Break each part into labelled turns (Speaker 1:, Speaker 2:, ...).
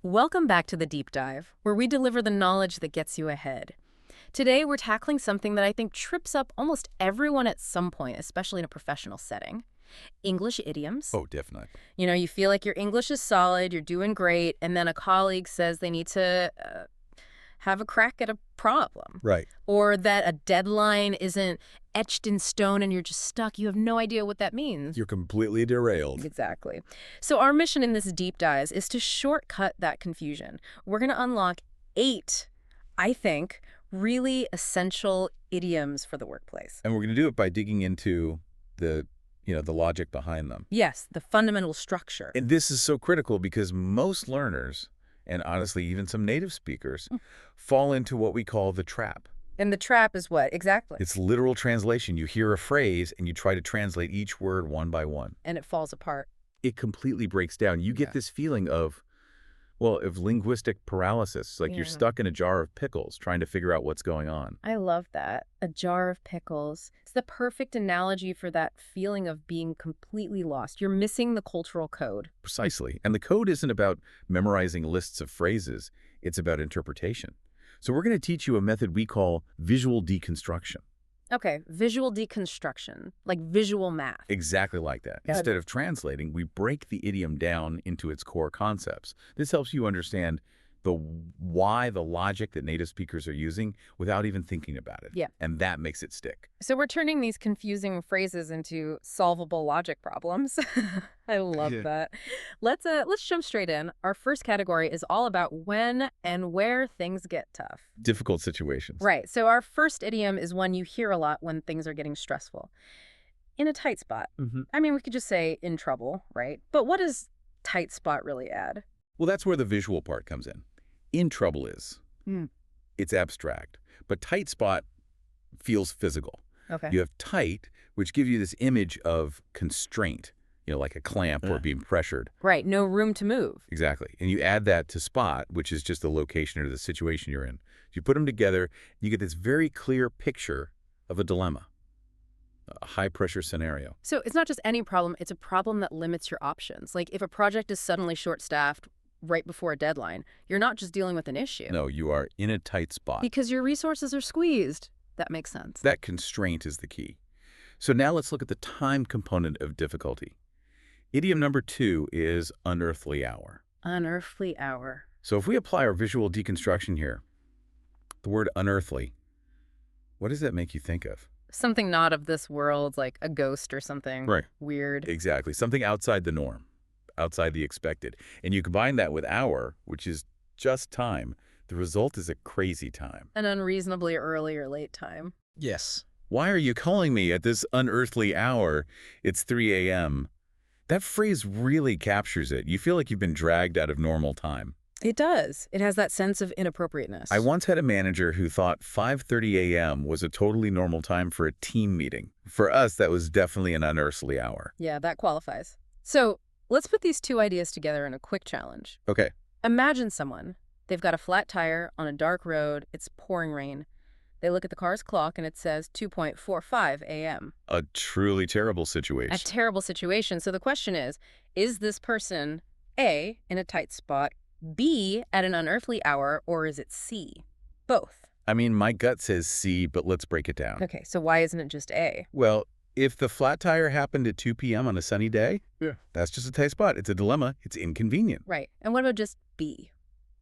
Speaker 1: Welcome back to the Deep Dive, where we deliver the knowledge that gets you ahead. Today, we're tackling something that I think trips up almost everyone at some point, especially in a professional setting. English idioms.
Speaker 2: Oh, definitely.
Speaker 1: You feel like your English is solid, you're doing great, and then a colleague says they need to have a crack at a problem.
Speaker 2: Right.
Speaker 1: Or that a deadline isn't etched in stone and you're just stuck. You have no idea what that means.
Speaker 2: You're completely derailed.
Speaker 1: Exactly. So our mission in this deep dive is to shortcut that confusion. We're going to unlock 8, I think, really essential idioms for the workplace.
Speaker 2: And we're going to do it by digging into the logic behind them.
Speaker 1: Yes, the fundamental structure.
Speaker 2: And this is so critical because most learners, and honestly, even some native speakers, fall into what we call the trap.
Speaker 1: And the trap is what? Exactly.
Speaker 2: It's literal translation. You hear a phrase and you try to translate each word one by one.
Speaker 1: And it falls apart.
Speaker 2: It completely breaks down. You get this feeling of linguistic paralysis, like you're stuck in a jar of pickles trying to figure out what's going on.
Speaker 1: I love that. A jar of pickles. It's the perfect analogy for that feeling of being completely lost. You're missing the cultural code.
Speaker 2: Precisely. And the code isn't about memorizing lists of phrases. It's about interpretation. So we're going to teach you a method we call visual deconstruction.
Speaker 1: Okay, visual deconstruction, like visual math.
Speaker 2: Exactly like that.
Speaker 1: Got it.
Speaker 2: Instead of translating, we break the idiom down into its core concepts. This helps you understand the why, the logic that native speakers are using without even thinking about it.
Speaker 1: Yeah.
Speaker 2: And that makes it stick.
Speaker 1: So we're turning these confusing phrases into solvable logic problems. I love that. Let's jump straight in. Our first category is all about when and where things get tough.
Speaker 2: Difficult situations.
Speaker 1: Right. So our first idiom is one you hear a lot when things are getting stressful. In a tight spot. I mean, we could just say in trouble, right? But what does tight spot really add?
Speaker 2: Well, that's where the visual part comes in. In trouble is. It's abstract. But tight spot feels physical.
Speaker 1: Okay.
Speaker 2: You have tight, which gives you this image of constraint, like a clamp or being pressured.
Speaker 1: Right. No room to move.
Speaker 2: Exactly. And you add that to spot, which is just the location or the situation you're in. You put them together, you get this very clear picture of a dilemma, a high-pressure scenario.
Speaker 1: So it's not just any problem, it's a problem that limits your options. Like if a project is suddenly short-staffed right before a deadline, you're not just dealing with an issue.
Speaker 2: No, you are in a tight spot.
Speaker 1: Because your resources are squeezed. That makes sense.
Speaker 2: That constraint is the key. So now let's look at the time component of difficulty. Idiom number 2 is unearthly hour.
Speaker 1: Unearthly hour.
Speaker 2: So if we apply our visual deconstruction here, the word unearthly, what does that make you think of?
Speaker 1: Something not of this world, like a ghost or something.
Speaker 2: Right.
Speaker 1: Weird.
Speaker 2: Exactly. Something outside the norm, outside the expected. And you combine that with hour, which is just time. The result is a crazy time.
Speaker 1: An unreasonably early or late time.
Speaker 3: Yes.
Speaker 2: Why are you calling me at this unearthly hour? It's 3 a.m. That phrase really captures it. You feel like you've been dragged out of normal time.
Speaker 1: It does. It has that sense of inappropriateness.
Speaker 2: I once had a manager who thought 5:30 a.m. was a totally normal time for a team meeting. For us, that was definitely an unearthly hour.
Speaker 1: Yeah, that qualifies. So let's put these two ideas together in a quick challenge.
Speaker 2: Okay.
Speaker 1: Imagine someone. They've got a flat tire on a dark road. It's pouring rain. They look at the car's clock and it says 2:45 a.m.
Speaker 2: A truly terrible situation.
Speaker 1: A terrible situation. So the question is this person A, in a tight spot, B, at an unearthly hour, or is it C? Both.
Speaker 2: I mean, my gut says C, but let's break it down.
Speaker 1: Okay, so why isn't it just A?
Speaker 2: Well, if the flat tire happened at 2 p.m. on a sunny day, that's just a tight spot. It's a dilemma. It's inconvenient.
Speaker 1: Right. And what about just B?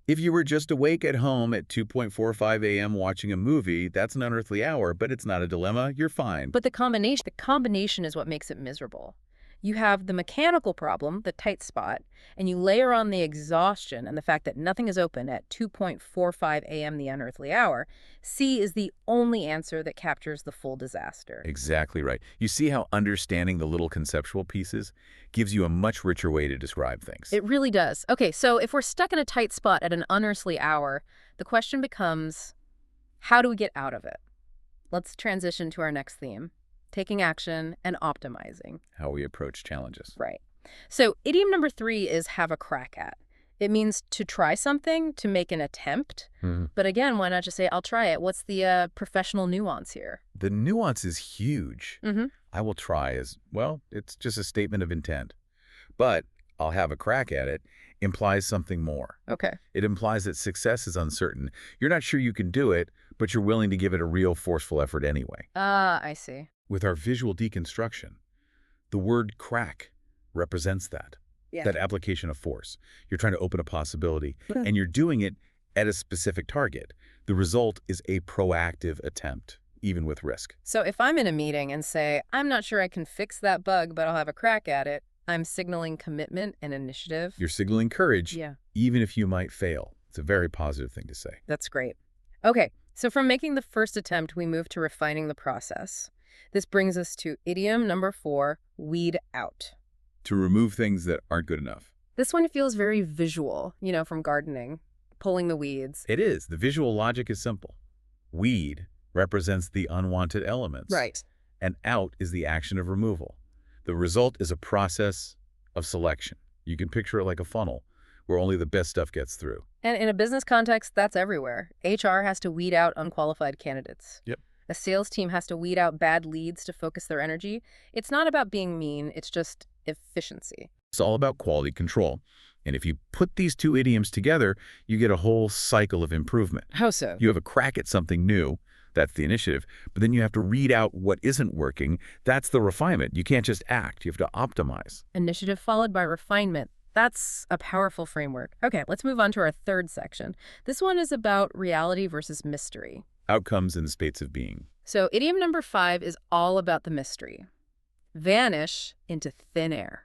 Speaker 2: If you were just awake at home at 2:45 a.m. watching a movie, that's an unearthly hour, but it's not a dilemma. You're fine.
Speaker 1: But the combination is what makes it miserable. You have the mechanical problem, the tight spot, and you layer on the exhaustion and the fact that nothing is open at 2:45 a.m., the unearthly hour. C is the only answer that captures the full disaster.
Speaker 2: Exactly right. You see how understanding the little conceptual pieces gives you a much richer way to describe things.
Speaker 1: It really does. Okay, so if we're stuck in a tight spot at an unearthly hour, the question becomes, how do we get out of it? Let's transition to our next theme. Taking action and optimizing.
Speaker 2: How we approach challenges.
Speaker 1: Right. So idiom number 3 is have a crack at. It means to try something, to make an attempt. But again, why not just say, I'll try it? What's the professional nuance here?
Speaker 2: The nuance is huge. I will try as, well, it's just a statement of intent. But I'll have a crack at it implies something more.
Speaker 1: Okay.
Speaker 2: It implies that success is uncertain. You're not sure you can do it, but you're willing to give it a real forceful effort anyway.
Speaker 1: Ah, I see.
Speaker 2: With our visual deconstruction, the word crack represents that.
Speaker 1: Yeah.
Speaker 2: That application of force. You're trying to open a possibility, and you're doing it at a specific target. The result is a proactive attempt, even with risk.
Speaker 1: So if I'm in a meeting and say, I'm not sure I can fix that bug, but I'll have a crack at it, I'm signaling commitment and initiative.
Speaker 2: You're signaling courage,
Speaker 1: Yeah.
Speaker 2: even if you might fail. It's a very positive thing to say.
Speaker 1: That's great. Okay, so from making the first attempt, we move to refining the process. This brings us to idiom number 4, weed out.
Speaker 2: To remove things that aren't good enough.
Speaker 1: This one feels very visual, from gardening, pulling the weeds.
Speaker 2: It is. The visual logic is simple. Weed represents the unwanted elements.
Speaker 1: Right.
Speaker 2: And out is the action of removal. The result is a process of selection. You can picture it like a funnel where only the best stuff gets through.
Speaker 1: And in a business context, that's everywhere. HR has to weed out unqualified candidates.
Speaker 2: Yep.
Speaker 1: A sales team has to weed out bad leads to focus their energy. It's not about being mean, it's just efficiency.
Speaker 2: It's all about quality control. And if you put these two idioms together, you get a whole cycle of improvement.
Speaker 1: How so?
Speaker 2: You have a crack at something new. That's the initiative. But then you have to read out what isn't working. That's the refinement. You can't just act. You have to optimize.
Speaker 1: Initiative followed by refinement. That's a powerful framework. Okay, let's move on to our third section. This one is about reality versus mystery.
Speaker 2: Outcomes and states of being.
Speaker 1: So idiom number 5 is all about the mystery. Vanish into thin air.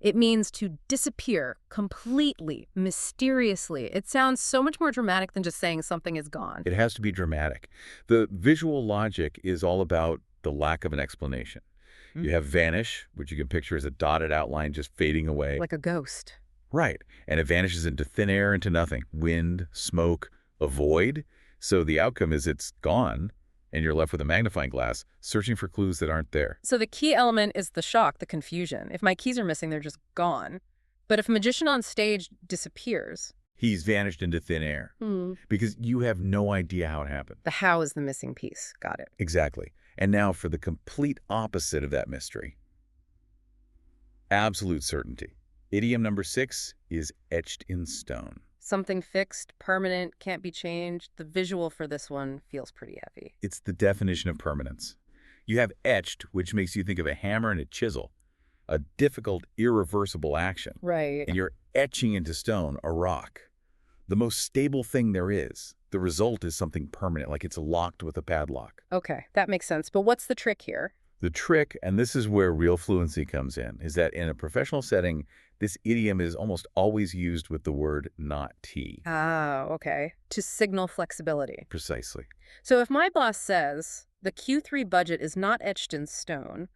Speaker 1: It means to disappear completely, mysteriously. It sounds so much more dramatic than just saying something is gone.
Speaker 2: It has to be dramatic. The visual logic is all about the lack of an explanation. You have vanish, which you can picture as a dotted outline just fading away.
Speaker 1: Like a ghost.
Speaker 2: Right. And it vanishes into thin air, into nothing. Wind, smoke, a void. So the outcome is it's gone, and you're left with a magnifying glass, searching for clues that aren't there.
Speaker 1: So the key element is the shock, the confusion. If my keys are missing, they're just gone. But if a magician on stage disappears...
Speaker 2: He's vanished into thin air. Because you have no idea how it happened.
Speaker 1: The how is the missing piece. Got it.
Speaker 2: Exactly. And now for the complete opposite of that mystery. Absolute certainty. Idiom number 6 is etched in stone.
Speaker 1: Something fixed, permanent, can't be changed. The visual for this one feels pretty heavy.
Speaker 2: It's the definition of permanence. You have etched, which makes you think of a hammer and a chisel, a difficult, irreversible action.
Speaker 1: Right.
Speaker 2: And you're etching into stone a rock, the most stable thing there is. The result is something permanent, like it's locked with a padlock.
Speaker 1: Okay, that makes sense. But what's the trick here?
Speaker 2: The trick, and this is where real fluency comes in, is that in a professional setting, this idiom is almost always used with the word not T.
Speaker 1: Ah, okay. To signal flexibility.
Speaker 2: Precisely.
Speaker 1: So if my boss says the Q3 budget is not etched in stone,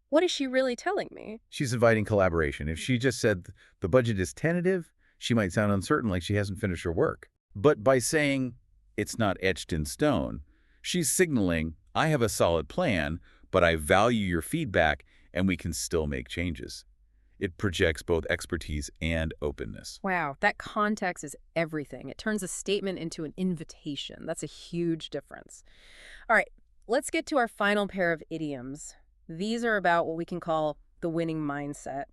Speaker 1: what is she really telling me?
Speaker 2: She's inviting collaboration. If she just said the budget is tentative, she might sound uncertain, like she hasn't finished her work. But by saying it's not etched in stone, she's signaling, I have a solid plan, but I value your feedback and we can still make changes. It projects both expertise and openness.
Speaker 1: Wow, that context is everything. It turns a statement into an invitation. That's a huge difference. All right, let's get to our final pair of idioms. These are about what we can call the winning mindset,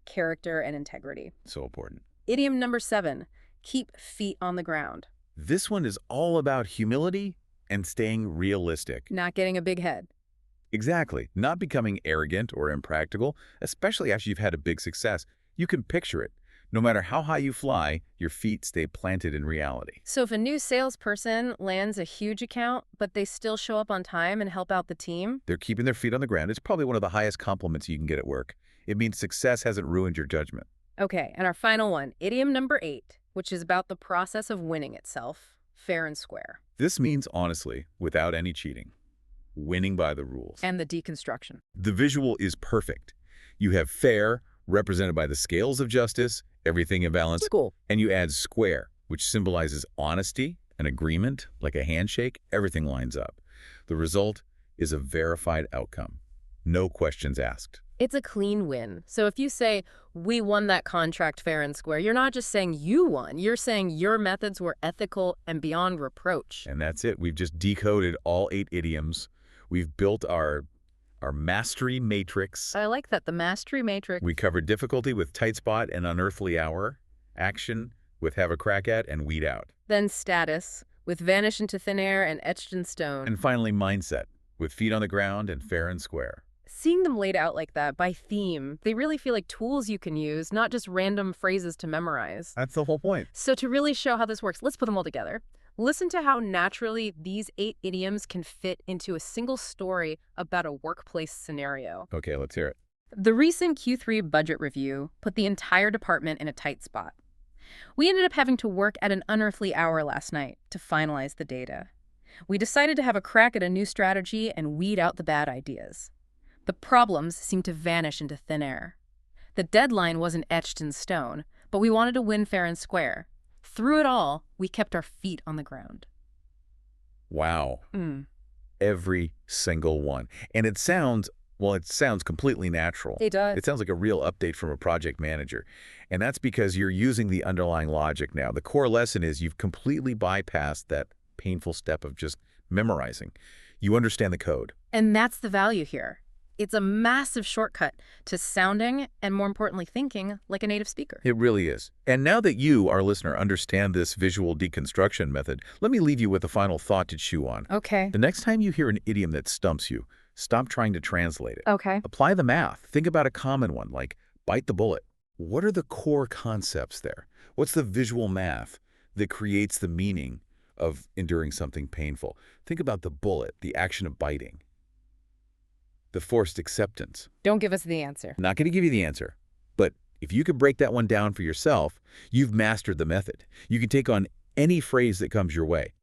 Speaker 1: character, and integrity.
Speaker 2: So important.
Speaker 1: Idiom number 7, keep feet on the ground.
Speaker 2: This one is all about humility and staying realistic.
Speaker 1: Not getting a big head.
Speaker 2: Exactly. Not becoming arrogant or impractical, especially after you've had a big success. You can picture it. No matter how high you fly, your feet stay planted in reality.
Speaker 1: So if a new salesperson lands a huge account, but they still show up on time and help out the team?
Speaker 2: They're keeping their feet on the ground. It's probably one of the highest compliments you can get at work. It means success hasn't ruined your judgment.
Speaker 1: Okay, and our final one, idiom number 8, which is about the process of winning itself, fair and square.
Speaker 2: This means, honestly, without any cheating, winning by the rules.
Speaker 1: And the deconstruction.
Speaker 2: The visual is perfect. You have fair, represented by the scales of justice, everything in balance.
Speaker 1: Cool.
Speaker 2: And you add square, which symbolizes honesty, an agreement, like a handshake. Everything lines up. The result is a verified outcome. No questions asked.
Speaker 1: It's a clean win. So if you say, we won that contract fair and square, you're not just saying you won. You're saying your methods were ethical and beyond reproach.
Speaker 2: And that's it. We've just decoded all 8 idioms. We've built our mastery matrix.
Speaker 1: I like that, the mastery matrix.
Speaker 2: We covered difficulty with tight spot and unearthly hour, action with have a crack at and weed out.
Speaker 1: Then status, with vanish into thin air and etched in stone.
Speaker 2: And finally, mindset, with feet on the ground and fair and square.
Speaker 1: Seeing them laid out like that, by theme, they really feel like tools you can use, not just random phrases to memorize.
Speaker 2: That's the whole point.
Speaker 1: So to really show how this works, let's put them all together. Listen to how naturally these 8 idioms can fit into a single story about a workplace scenario.
Speaker 2: Okay, let's hear it.
Speaker 1: The recent Q3 budget review put the entire department in a tight spot. We ended up having to work at an unearthly hour last night to finalize the data. We decided to have a crack at a new strategy and weed out the bad ideas. The problems seemed to vanish into thin air. The deadline wasn't etched in stone, but we wanted to win fair and square. Through it all, we kept our feet on the ground.
Speaker 2: Wow. Every single one. And it sounds completely natural.
Speaker 1: It does.
Speaker 2: It sounds like a real update from a project manager. And that's because you're using the underlying logic now. The core lesson is you've completely bypassed that painful step of just memorizing. You understand the code.
Speaker 1: And that's the value here. It's a massive shortcut to sounding and, more importantly, thinking like a native speaker.
Speaker 2: It really is. And now that you, our listener, understand this visual deconstruction method, let me leave you with a final thought to chew on.
Speaker 1: Okay.
Speaker 2: The next time you hear an idiom that stumps you, stop trying to translate it.
Speaker 1: Okay.
Speaker 2: Apply the math. Think about a common one, like bite the bullet. What are the core concepts there? What's the visual math that creates the meaning of enduring something painful? Think about the bullet, the action of biting, the forced acceptance.
Speaker 1: Don't give us the answer.
Speaker 2: I'm not going to give you the answer, but if you could break that one down for yourself, you've mastered the method. You can take on any phrase that comes your way.